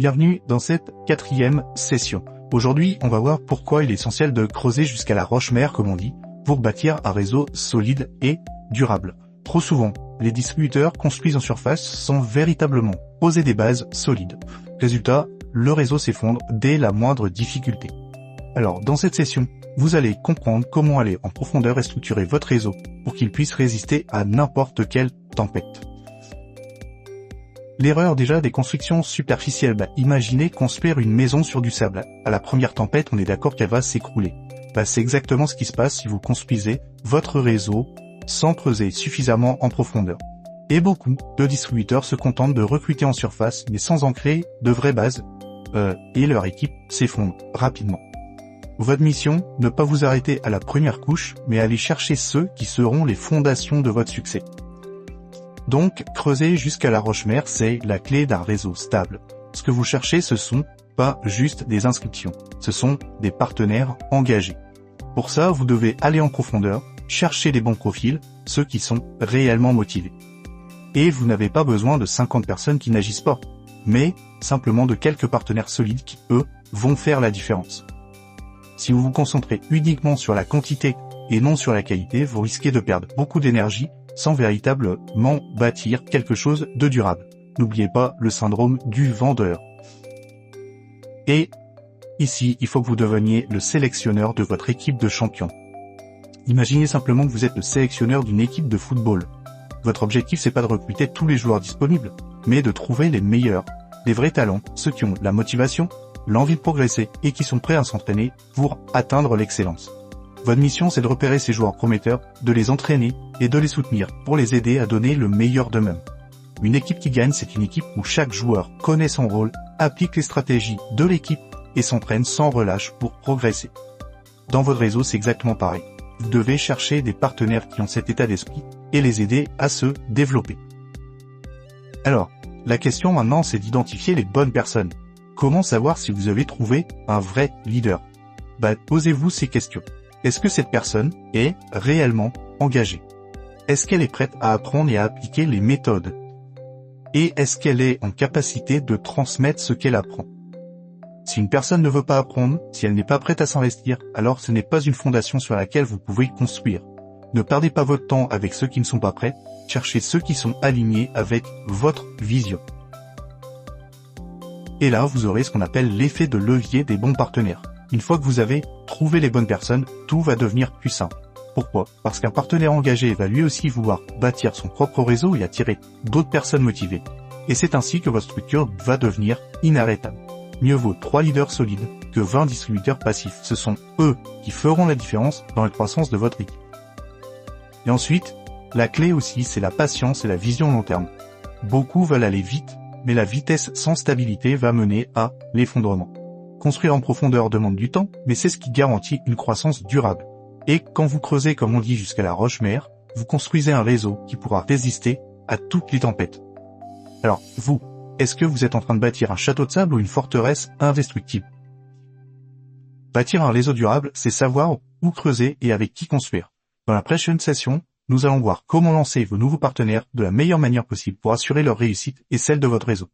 Bienvenue dans cette 4e session. Aujourd'hui, on va voir pourquoi il est essentiel de creuser jusqu'à la roche-mère, comme on dit, pour bâtir un réseau solide et durable. Trop souvent, les distributeurs construisent en surface sans véritablement poser des bases solides. Résultat, le réseau s'effondre dès la moindre difficulté. Alors, dans cette session, vous allez comprendre comment aller en profondeur et structurer votre réseau pour qu'il puisse résister à n'importe quelle tempête. L'erreur déjà des constructions superficielles. Imaginez construire une maison sur du sable. À la première tempête, on est d'accord qu'elle va s'écrouler. C'est exactement ce qui se passe si vous construisez votre réseau sans creuser suffisamment en profondeur. Et beaucoup de distributeurs se contentent de recruter en surface, mais sans en créer de vraies bases, et leur équipe s'effondre rapidement. Votre mission, ne pas vous arrêter à la première couche, mais aller chercher ceux qui seront les fondations de votre succès. Donc, creuser jusqu'à la roche-mère, c'est la clé d'un réseau stable. Ce que vous cherchez, ce sont pas juste des inscriptions, ce sont des partenaires engagés. Pour ça, vous devez aller en profondeur, chercher les bons profils, ceux qui sont réellement motivés. Et vous n'avez pas besoin de 50 personnes qui n'agissent pas, mais simplement de quelques partenaires solides qui, eux, vont faire la différence. Si vous vous concentrez uniquement sur la quantité et non sur la qualité, vous risquez de perdre beaucoup d'énergie sans véritablement bâtir quelque chose de durable. N'oubliez pas le syndrome du vendeur. Et ici, il faut que vous deveniez le sélectionneur de votre équipe de champions. Imaginez simplement que vous êtes le sélectionneur d'une équipe de football. Votre objectif, c'est pas de recruter tous les joueurs disponibles, mais de trouver les meilleurs, les vrais talents, ceux qui ont la motivation, l'envie de progresser et qui sont prêts à s'entraîner pour atteindre l'excellence. Votre mission, c'est de repérer ces joueurs prometteurs, de les entraîner et de les soutenir pour les aider à donner le meilleur d'eux-mêmes. Une équipe qui gagne, c'est une équipe où chaque joueur connaît son rôle, applique les stratégies de l'équipe et s'entraîne sans relâche pour progresser. Dans votre réseau, c'est exactement pareil. Vous devez chercher des partenaires qui ont cet état d'esprit et les aider à se développer. Alors, la question maintenant, c'est d'identifier les bonnes personnes. Comment savoir si vous avez trouvé un vrai leader? Posez-vous ces questions. Est-ce que cette personne est réellement engagée? Est-ce qu'elle est prête à apprendre et à appliquer les méthodes? Et est-ce qu'elle est en capacité de transmettre ce qu'elle apprend? Si une personne ne veut pas apprendre, si elle n'est pas prête à s'investir, alors ce n'est pas une fondation sur laquelle vous pouvez construire. Ne perdez pas votre temps avec ceux qui ne sont pas prêts, cherchez ceux qui sont alignés avec votre vision. Et là, vous aurez ce qu'on appelle l'effet de levier des bons partenaires. Une fois que vous avez trouvé les bonnes personnes, tout va devenir plus simple. Pourquoi? Parce qu'un partenaire engagé va lui aussi vouloir bâtir son propre réseau et attirer d'autres personnes motivées. Et c'est ainsi que votre structure va devenir inarrêtable. Mieux vaut 3 leaders solides que 20 distributeurs passifs. Ce sont eux qui feront la différence dans la croissance de votre équipe. Et ensuite, la clé aussi, c'est la patience et la vision long terme. Beaucoup veulent aller vite, mais la vitesse sans stabilité va mener à l'effondrement. Construire en profondeur demande du temps, mais c'est ce qui garantit une croissance durable. Et quand vous creusez, comme on dit, jusqu'à la roche-mère, vous construisez un réseau qui pourra résister à toutes les tempêtes. Alors, vous, est-ce que vous êtes en train de bâtir un château de sable ou une forteresse indestructible? Bâtir un réseau durable, c'est savoir où creuser et avec qui construire. Dans la prochaine session, nous allons voir comment lancer vos nouveaux partenaires de la meilleure manière possible pour assurer leur réussite et celle de votre réseau.